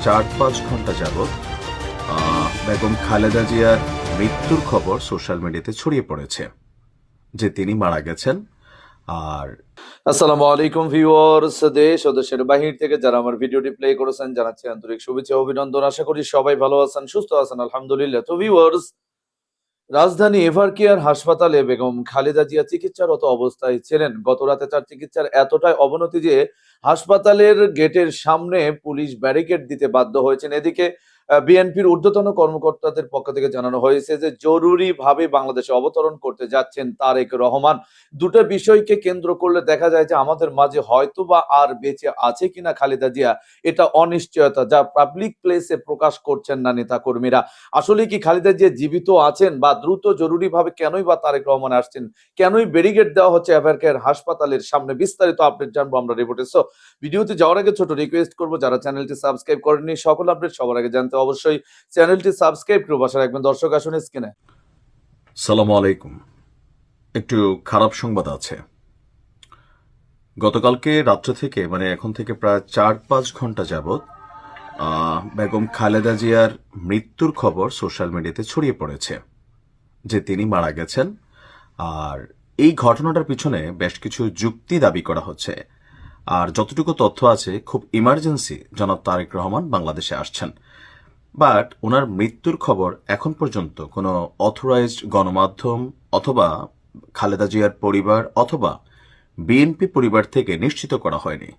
4-5 ঘন্টা যাবৎ বেগম খালেদা জিয়ার মৃত্যুর খবর সোশ্যাল মিডিয়াতে ছড়িয়ে পড়েছে যে তিনি মারা গেছেন। আর আসসালামু আলাইকুম ভিউয়ার্স, দেশ ও দেশের বাহির থেকে যারা আমার ভিডিওটি প্লে করেছেন জানাচ্ছি আন্তরিক শুভেচ্ছা ও অভিনন্দন। আশা করি সবাই ভালো আছেন, সুস্থ আছেন, আলহামদুলিল্লাহ। তো ভিউয়ার্স, রাজধানী এভারকেয়ার হাসপাতালে বেগম খালেদা জিয়া চিকিৎসারত অবস্থায় ছিলেন। গত রাতে তার চিকিৎসার এতটাই অবনতি যে হাসপাতালের গেটের সামনে পুলিশ ব্যারিকেড দিতে বাধ্য হয়েছেন। এদিকে বিএনপির ঊর্ধ্বতন কর্মকর্তাদের পক্ষ থেকে জানানো হয়েছে যে জরুরিভাবে বাংলাদেশে অবতরণ করতে যাচ্ছেন তারেক রহমান। দুটো বিষয়কে কেন্দ্র করলে দেখা যায় যে আমাদের মাঝে হয়তো বা আর বেঁচে আছে কিনা খালেদা জিয়া, এটা অনিশ্চয়তা, যা পাবলিক প্লেসে প্রকাশ করছেন না নেতাকর্মীরা। আসলে কি খালেদা জিয়া জীবিত আছেন, বা দ্রুত জরুরিভাবে কেনই বা তারেক রহমান আসছেন, কেনই ব্যারিকেড দেওয়া হচ্ছে এভারকেয়ার হাসপাতালের সামনে, বিস্তারিত আপডেট জানবো আমরা রিপোর্টে। সো ভিডিওতে যাওয়ার আগে ছোট রিকোয়েস্ট করবো, যারা চ্যানেলটি সাবস্ক্রাইব করেননি সকল আপডেট সবার আগে জানতে অবশ্যই চ্যানেলটি সাবস্ক্রাইব করে পাশে রাখবেন। দর্শক আসুন স্ক্রিনে। সালামু আলাইকুম। একটু খারাপ সংবাদ আছে। গতকালকে রাত্র থেকে এখন থেকে প্রায় 4-5 ঘন্টা যাবৎ বেগম খালেদা জিয়ার মৃত্যুর খবর সোশ্যাল মিডিয়াতে ছড়িয়ে পড়েছে যে তিনি মারা গেছেন। আর এই ঘটনাটার পিছনে বেশ কিছু যুক্তি দাবি করা হচ্ছে। আর যতটুকু তথ্য আছে, খুব ইমার্জেন্সি জনাব তারেক রহমান বাংলাদেশে আসছেন। বাট ওনার মৃত্যুর খবর এখন পর্যন্ত কোনো অথরাইজড গণমাধ্যম অথবা খালেদা জিয়ার পরিবার অথবা বিএনপি পরিবার থেকে নিশ্চিত করা হয়নি।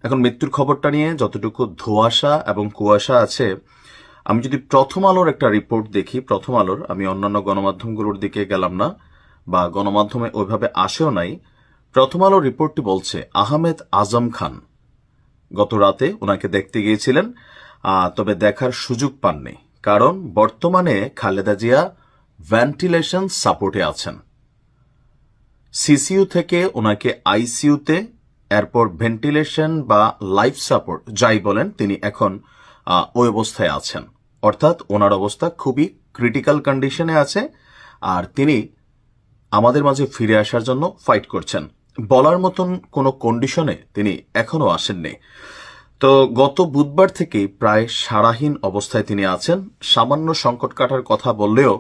এখন মৃত্যুর খবরটা নিয়ে যতটুকু ধোঁয়াশা এবং কুয়াশা আছে, আমি যদি প্রথম আলোর একটা রিপোর্ট দেখি, প্রথম আলোর, আমি অন্যান্য গণমাধ্যমগুলোর দিকে গেলাম না বা গণমাধ্যমে ওইভাবে আসেও নাই। প্রথম আলোর রিপোর্টটি বলছে আহমেদ আজম খান গত রাতে ওনাকে দেখতে গিয়েছিলেন, তবে দেখার সুযোগ পাননি, কারণ বর্তমানে খালেদা জিয়া ভেন্টিলেশন সাপোর্টে আছেন। সিসিইউ থেকে ওনাকে আইসিইউতে, এরপর ভেন্টিলেশন বা লাইফ সাপোর্ট যাই বলেন, তিনি এখন ওই অবস্থায় আছেন। অর্থাৎ ওনার অবস্থা খুবই ক্রিটিক্যাল কন্ডিশনে আছে, আর তিনি আমাদের মাঝে ফিরে আসার জন্য ফাইট করছেন। বলার মতন কোনো কন্ডিশনে তিনি এখনো আসেননি। তো গত বুধবার থেকে প্রায় সারাহীন অবস্থায় তিনি আছেন। সামান্য সংকট কাটার কথা বললেও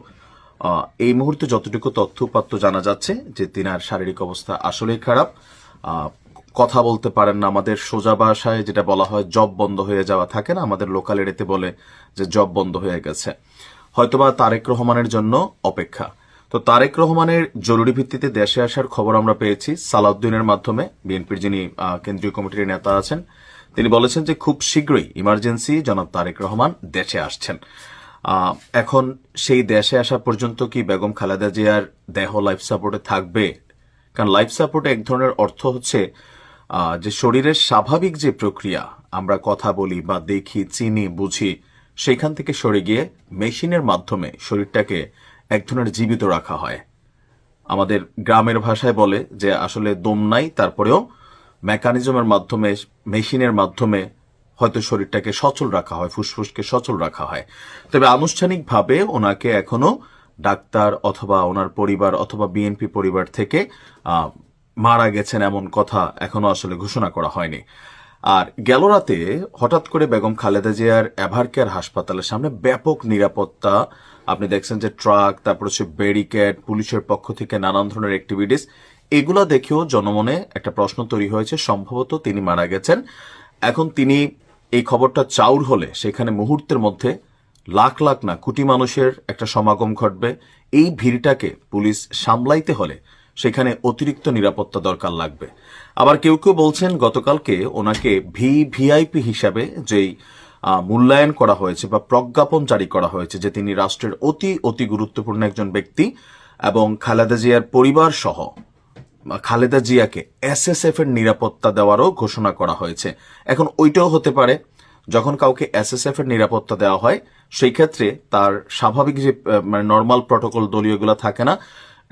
এই মুহূর্তে যতটুকু তথ্যপাত্য জানা যাচ্ছে যে তিনার শারীরিক অবস্থা আসলেই খারাপ। কথা বলতে পারেন না, আমাদের সোজা ভাষায় যেটা বলা হয় জব বন্ধ হয়ে যাওয়া থাকে না, আমাদের লোকাল এরিয়াতে বলে যে জব বন্ধ হয়ে গেছে। হয়তোবা তারেক রহমানের জন্য অপেক্ষা। তো তারেক রহমানের জরুরি ভিত্তিতে দেশে আসার খবর আমরা পেয়েছি সালাউদ্দিনের মাধ্যমে, বিএনপির যিনি কেন্দ্রীয় কমিটির নেতা আছেন। তিনি বলেছেন যে খুব শীঘ্রই ইমার্জেন্সি জনাব তারেক রহমান দেশে আসছেন। এখন সেই দেশে আসা পর্যন্ত কি বেগম খালেদা জিয়ার দেহ লাইফ সাপোর্টে থাকবে? কারণ লাইফ সাপোর্টে এক ধরনের অর্থ হচ্ছে যে শরীরের স্বাভাবিক যে প্রক্রিয়া, আমরা কথা বলি বা দেখি, চিনি, বুঝি, সেখান থেকে সরে গিয়ে মেশিনের মাধ্যমে শরীরটাকে এক ধরনের জীবিত রাখা হয়। আমাদের গ্রামের ভাষায় বলে যে আসলে দম নাই, তারপরেও মেকানিজমের মাধ্যমে, মেশিনের মাধ্যমে হয়তো শরীরটাকে সচল রাখা হয়, ফুসফুসকে সচল রাখা হয়। তবে আনুষ্ঠানিকভাবে ওনাকে এখনো ডাক্তার অথবা ওনার পরিবার অথবা বিএনপি পরিবার থেকে মারা গেছেন এমন কথা এখনো আসলে ঘোষণা করা হয়নি। আর গেল রাতে হঠাৎ করে বেগম খালেদা জিয়ার এভারকেয়ার হাসপাতালের সামনে ব্যাপক নিরাপত্তা, আপনি দেখছেন যে ট্রাক, তারপর হচ্ছে ব্যারিকেড, পুলিশের পক্ষ থেকে নানান ধরনের অ্যাক্টিভিটিস, এগুলো দেখেও জনমনে একটা প্রশ্ন তৈরি হয়েছে, সম্ভবত তিনি মারা গেছেন। এখন তিনি এই খবরটা চাউর হলে সেখানে মুহূর্তের মধ্যে লাখ লাখ না কোটি মানুষের একটা সমাগম ঘটবে। এই ভিড়টাকে পুলিশ সামলাইতে হলে সেখানে অতিরিক্ত নিরাপত্তা দরকার লাগবে। আবার কেউ কেউ বলছেন গতকালকে ওনাকে ভিআইপি হিসাবে যেই মূল্যায়ন করা হয়েছে বা প্রজ্ঞাপন জারি করা হয়েছে যে তিনি রাষ্ট্রের অতি অতি গুরুত্বপূর্ণ একজন ব্যক্তি, এবং খালেদা জিয়ার পরিবার সহ খালেদা জিয়াকে এসএসএফ এর নিরাপত্তা দেওয়ারও ঘোষণা করা হয়েছে। এখন ওইটাও হতে পারে, যখন কাউকে এসএসএফ এর নিরাপত্তা দেওয়া হয় সেই ক্ষেত্রে তার স্বাভাবিক যে নর্মাল প্রটোকল দলীয়গুলো থাকে না,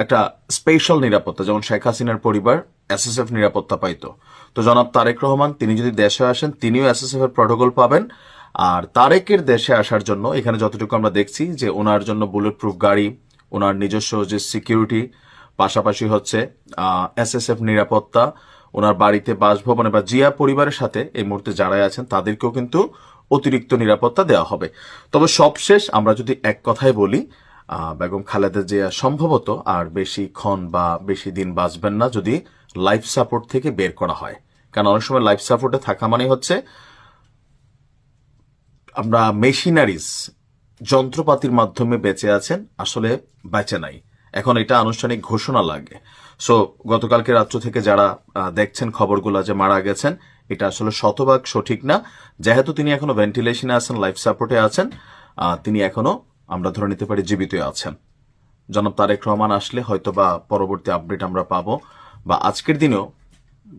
একটা স্পেশাল নিরাপত্তা, যেমন শেখ হাসিনার পরিবার এসএসএফ নিরাপত্তা পাইতো। তো জনাব তারেক রহমান তিনি যদি দেশে আসেন তিনিও এসএসএফ এর প্রটোকল পাবেন। আর তারেকের দেশে আসার জন্য এখানে যতটুকু আমরা দেখছি যে ওনার জন্য বুলেট প্রুফ গাড়ি, ওনার নিজস্ব যে সিকিউরিটি, পাশাপাশি হচ্ছে এসএসএফ নিরাপত্তা, ওনার বাড়িতে বাসভবনে বা জিয়া পরিবারের সাথে এই মুহূর্তে যারা আছেন তাদেরকেও কিন্তু অতিরিক্ত নিরাপত্তা দেওয়া হবে। তবে সবশেষ আমরা যদি এক কথায় বলি, বেগম খালেদা জিয়া সম্ভবত আর বেশিক্ষণ বা বেশি দিন বাঁচবেন না যদি লাইফ সাপোর্ট থেকে বের করা হয়। কারণ অনেক সময় লাইফ সাপোর্টে থাকা মানে হচ্ছে আমরা মেশিনারিজ, যন্ত্রপাতির মাধ্যমে বেঁচে আছেন, আসলে বেঁচে নাই। এখন এটা আনুষ্ঠানিক ঘোষণা লাগে। সো গতকালকে রাত্র থেকে যারা দেখছেন খবরগুলো যে মারা গেছেন, এটা আসলে শতভাগ সঠিক না। যেহেতু তিনি এখনো ভেন্টিলেশনে আছেন, লাইফ সাপোর্টে আছেন, তিনি এখনো আমরা ধরে নিতে পারি জীবিত আছেন। জনাব তারেক রহমান আসলে হয়তো বা পরবর্তী আপডেট আমরা পাবো, বা আজকের দিনেও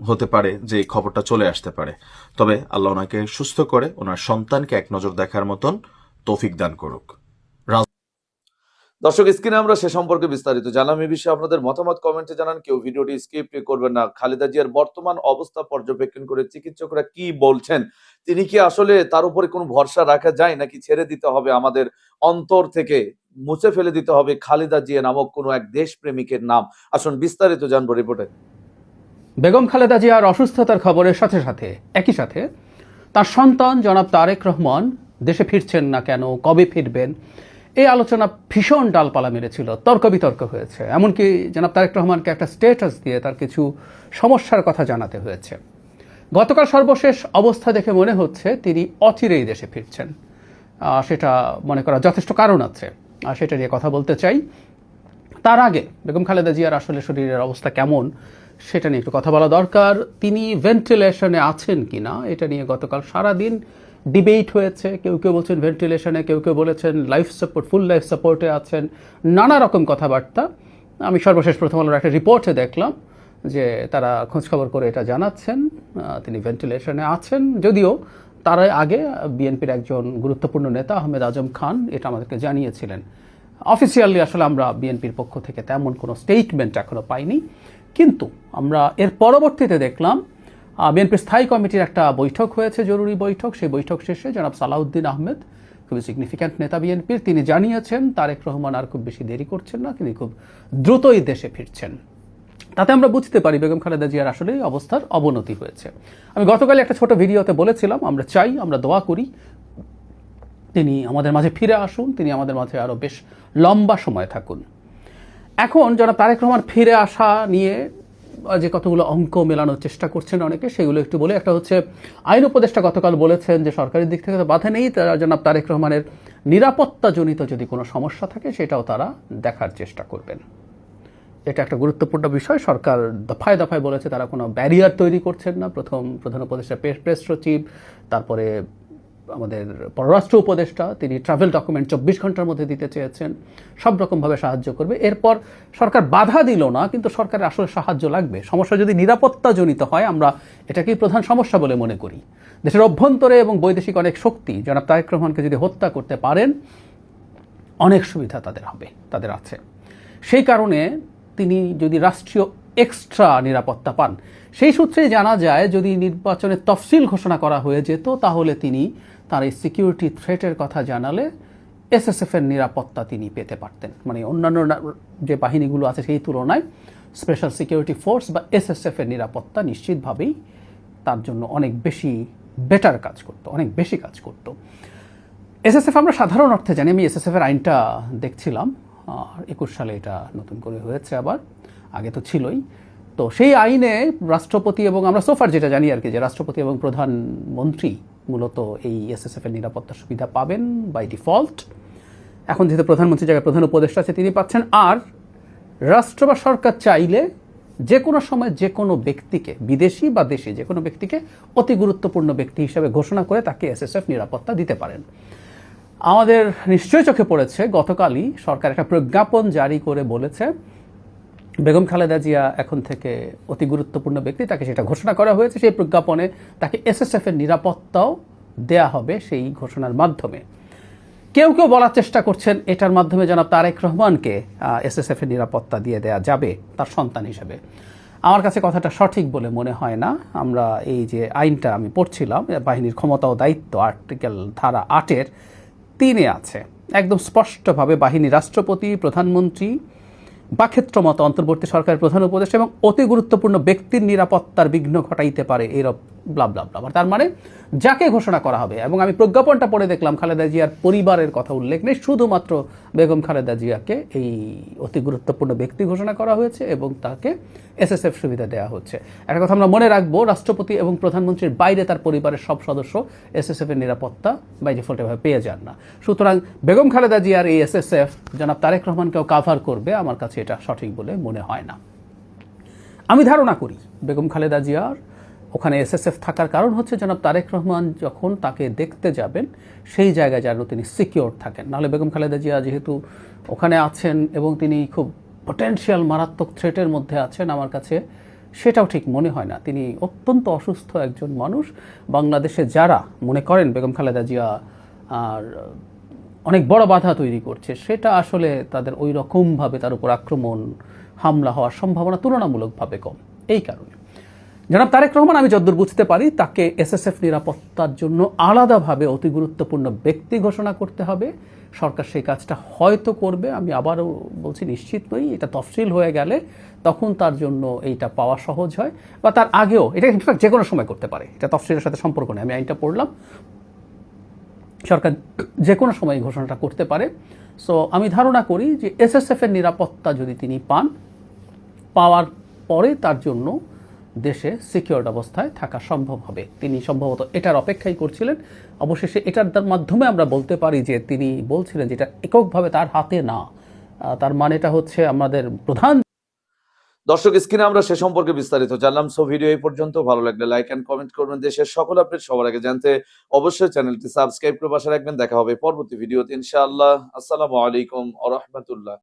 হতে পারে যে এই খবরটা চলে আসতে পারে। তবে আল্লাহ ওনাকে সুস্থ করে ওনার সন্তানকে এক নজর দেখার মতন তৌফিক দান করুক। দর্শক, স্ক্রিনে আমরা সে সম্পর্কে বিস্তারিত জানলাম। এই বিষয়ে আপনাদের মতামত কমেন্টে জানান। কেউ ভিডিওটি স্কিপ করবেন না। খালেদা জিয়ার বর্তমান অবস্থা পর্যবেক্ষণ করে চিকিৎসকরা কি বলছেন, তিনি কি আসলে তার উপরে কোনো ভরসা রাখা যায়, নাকি ছেড়ে দিতে হবে, আমাদের অন্তর থেকে মুছে ফেলে দিতে হবে খালেদা জিয়া নামক কোনো এক দেশপ্রেমিকের নাম? আসুন বিস্তারিত জানবো রিপোর্টে। বেগম খালেদা জিয়ার অসুস্থতার খবরের সাথে সাথে একই সাথে তার সন্তান জনাব তারেক রহমান দেশে ফিরছেন না কেন, কবে ফিরবেন, এই আলোচনা ভীষণ ডালপালা মেরেছিল, তর্ক বিতর্ক হয়েছে। এমনকি জনাব তারেক রহমানকে একটা স্ট্যাটাস দিয়ে তার কিছু সমস্যার কথা জানাতে হয়েছে। গতকাল সর্বশেষ অবস্থা দেখে মনে হচ্ছে তিনি অচিরেই দেশে ফিরছেন। সেটা মনে করা যথেষ্ট কারণ আছে, আর সেটা নিয়ে কথা বলতে চাই। তার আগে বেগম খালেদা জিয়ার আসলে শরীরের অবস্থা কেমন সেটা নিয়ে একটু কথা বলা দরকার। তিনি ভেন্টিলেশনে আছেন কিনা এটা নিয়ে গতকাল সারাদিন ডিবেট হয়েছে। কেউ কেউ বলছেন ভেন্টিলেশনে, কেউ কেউ বলেছেন লাইফ সাপোর্ট, ফুল লাইফ সাপোর্টে আছেন, নানা রকম কথাবার্তা। আমি সর্বশেষ প্রথম আলোর একটা রিপোর্টে দেখলাম যে তারা খোঁজখবর করে এটা জানাচ্ছেন তিনি ভেন্টিলেশনে আছেন। যদিও তার আগে বিএনপির একজন গুরুত্বপূর্ণ নেতা আহমেদ আজম খান এটা আমাদেরকে জানিয়েছিলেন। অফিসিয়ালি আসলে আমরা বিএনপির পক্ষ থেকে তেমন কোনো স্টেটমেন্ট এখনো পাইনি। কিন্তু আমরা এর পরবর্তীতে দেখলাম বিএনপির স্থায়ী কমিটির একটা বৈঠক হয়েছে, জরুরি বৈঠক। সেই বৈঠক শেষে জনাব সালাউদ্দিন আহমেদ, খুবই সিগনিফিক্যান্ট নেতা বিএনপির, তিনি জানিয়েছেন তারেক রহমান আর খুব বেশি দেরি করছেন না, তিনি খুব দ্রুতই দেশে ফিরছেন। তাতে আমরা বুঝতে পারি বেগম খালেদা জিয়ার আসলে অবস্থার অবনতি হয়েছে। আমি গতকাল একটা ছোট ভিডিওতে বলেছিলাম আমরা চাই, আমরা দোয়া করি তিনি আমাদের মাঝে ফিরে আসুন, তিনি আমাদের মাঝে আরও বেশ লম্বা সময় থাকুন। এখন যারা তারেক রহমান ফিরে আসা নিয়ে যে কতগুলো অঙ্ক মেলানোর চেষ্টা করছেন অনেকে, সেগুলো একটু বলে। একটা হচ্ছে আইন উপদেষ্টা গতকাল বলেছেন যে সরকারের দিক থেকে তো বাধা নেই, জনাব তারেক রহমানের নিরাপত্তাজনিত যদি কোনো সমস্যা থাকে সেটাও তারা দেখার চেষ্টা করবেন। এটা একটা গুরুত্বপূর্ণ বিষয়। সরকার দফায় দফায় বলেছে তারা কোনো ব্যারিয়ার তৈরি করছেন না। প্রধান উপদেষ্টা প্রেস সচিব, তারপরে আমাদের পররাষ্ট্র উপদেষ্টা, তিনি ট্রাভেল ডকুমেন্ট 24 ঘন্টার মধ্যে দিতে চেয়েছেন, সব রকমভাবে সাহায্য করবে। এরপর সরকার বাধা দিল না, কিন্তু সরকারের আসলে সাহায্য লাগবে। সমস্যা যদি নিরাপত্তাজনিত হয়, আমরা এটাকেই প্রধান সমস্যা বলে মনে করি। দেশের অভ্যন্তরে এবং বৈদেশিক অনেক শক্তি জনাব তারেক রহমানকে যদি হত্যা করতে পারেন, অনেক সুবিধা তাদের হবে, তাদের আছে। সেই কারণে তিনি যদি রাষ্ট্রীয় এক্সট্রা নিরাপত্তা পান, সেই সূত্রে জানা যায় যদি নির্বাচনের তফসিল ঘোষণা করা হয়ে যেত, তাহলে তিনি তার এই সিকিউরিটি থ্রেটের কথা জানালে এসএসএফের নিরাপত্তা তিনি পেতে পারতেন। মানে অন্যান্য যে বাহিনীগুলো আছে সেই তুলনায় স্পেশাল সিকিউরিটি ফোর্স বা এসএসএফের নিরাপত্তা নিশ্চিতভাবেই তার জন্য অনেক বেশি বেটার কাজ করতো, অনেক বেশি কাজ করতো। এসএসএফ আমরা সাধারণ অর্থে জানি, আমি এসএসএফের আইনটা দেখছিলাম, 21 সালে এটা নতুন করে হয়েছে, আবার আগে তো ছিলই। তো সেই আইনে রাষ্ট্রপতি এবং আমরা সোফার যেটা জানি আর কি, যে রাষ্ট্রপতি এবং প্রধানমন্ত্রী মূলত এই এসএসএফের নিরাপত্তা সুবিধা পাবেন বাই ডিফল্ট। এখন যেহেতু প্রধানমন্ত্রীর জায়গায় প্রধান উপদেষ্টা আছে, তিনি পাচ্ছেন। আর রাষ্ট্র বা সরকার চাইলে যে কোনো সময় যে কোনো ব্যক্তিকে, বিদেশি বা দেশি যে কোনো ব্যক্তিকে অতি গুরুত্বপূর্ণ ব্যক্তি হিসেবে ঘোষণা করে তাকে এসএসএফ নিরাপত্তা দিতে পারেন। আমাদের নিশ্চয়ই চোখে পড়েছে গতকালই সরকার একটা প্রজ্ঞাপন জারি করে বলেছে বেগম খালেদা জিয়া এখন থেকে অতি গুরুত্বপূর্ণ ব্যক্তি, তাকে সেটা ঘোষণা করা হয়েছে। সেই প্রজ্ঞাপনে তাকে এসএসএফের নিরাপত্তাও দেয়া হবে সেই ঘোষণার মাধ্যমে। কেউ কেউ বলার চেষ্টা করছেন এটার মাধ্যমে জনাব তারেক রহমানকে এসএসএফের নিরাপত্তা দিয়ে দেয়া যাবে তার সন্তান হিসেবে। আমার কাছে কথাটা সঠিক বলে মনে হয় না। আমরা এই যে আইনটা আমি পড়ছিলাম, বাহিনীর ক্ষমতা ও দায়িত্ব আর্টিকেল ধারা 8-এর 3-এ আছে একদম স্পষ্টভাবে বাহিনী রাষ্ট্রপতি, প্রধানমন্ত্রী বা ক্ষেত্রমত অন্তর্বর্তী সরকারের প্রধান উপদেষ্টা এবং অতি গুরুত্বপূর্ণ ব্যক্তির নিরাপত্তার বিঘ্ন ঘটাইতে পারে ব্লা ব্লা ব্লা। তার মানে যাকে ঘোষণা করা হবে, এবং আমি প্রজ্ঞাপনটা পড়ে দেখলাম খালেদা জিয়ার পরিবারের কথা উল্লেখ নেই, শুধুমাত্র বেগম খালেদা জিয়াকে এই অতি গুরুত্বপূর্ণ ব্যক্তি ঘোষণা করা হয়েছে এবং তাকে এসএসএফ সুবিধা দেওয়া হচ্ছে। একটা কথা আমরা মনে রাখবো, রাষ্ট্রপতি এবং প্রধানমন্ত্রীর বাইরে তার পরিবারের সব সদস্য এসএসএফ এর নিরাপত্তা বাই ডিফল্ট এভাবে পেয়ে যান না। সুতরাং বেগম খালেদা জিয়ার এই এসএসএফ জনাব তারেক রহমানকেও কাভার করবে, আমার কাছে এটা সঠিক বলে মনে হয় না। আমি ধারণা করি বেগম খালেদা জিয়ার ওখানে এসএসএফ থাকার কারণ হচ্ছে জনাব তারেক রহমান যখন তাকে দেখতে যাবেন সেই জায়গায় যেন তিনি সিকিওর থাকেন। নাহলে বেগম খালেদা জিয়া যেহেতু ওখানে আছেন এবং তিনি খুব পটেনশিয়াল মারাত্মক থ্রেটের মধ্যে আছেন, আমার কাছে সেটাও ঠিক মনে হয় না। তিনি অত্যন্ত অসুস্থ একজন মানুষ। বাংলাদেশে যারা মনে করেন বেগম খালেদা জিয়া আর অনেক বড় বাধা তৈরি করছে, সেটা আসলে তাদের ওই রকমভাবে তার উপর আক্রমণ হামলা হওয়ার সম্ভাবনা তুলনামূলকভাবে কম। এই কারণে জনাব তারেক রহমান, আমি যতদূর বুঝতে পারি, তাকে এসএসএফ নিরাপত্তার জন্য আলাদাভাবে অতি গুরুত্বপূর্ণ ব্যক্তি ঘোষণা করতে হবে। সরকার সেই কাজটা হয়তো করবে, আমি আবারও বলছি নিশ্চিত নই। এটা তফসিল হয়ে গেলে তখন তার জন্য এইটা পাওয়া সহজ হয়, বা তার আগেও এটা ইনফ্যাক্ট যে কোনো সময় করতে পারে, এটা তফসিলের সাথে সম্পর্ক নেই। আমি আইনটা পড়লাম, সরকার যে কোনো সময় ঘোষণাটা করতে পারে। সো আমি ধারণা করি যে এসএসএফ এর নিরাপত্তা যদি তিনি পাওয়ার পরে তার জন্য দেশে সিকিউরড অবস্থায় থাকা সম্ভব হবে। তিনি সম্ভবত এটার অপেক্ষাই করছিলেন। অবশেষে এটার মাধ্যমে আমরা বলতে পারি যে তিনি বলছিলেন যে এটা এককভাবে তার হাতে না। তার মানেটা হচ্ছে আমাদের প্রধান। দর্শক, স্ক্রিনে আমরা সে সম্পর্কে বিস্তারিত জানলাম। সো ভিডিও এই পর্যন্ত। ভালো লাগলে লাইক এন্ড কমেন্ট করবেন। দেশের সকল আপডেট সবার আগে জানতে অবশ্যই চ্যানেলটি সাবস্ক্রাইব করে পাশে রাখবেন। দেখা হবে পরবর্তী ভিডিওতে ইনশাআল্লাহ। আসসালামু আলাইকুম ওয়া রাহমাতুল্লাহ।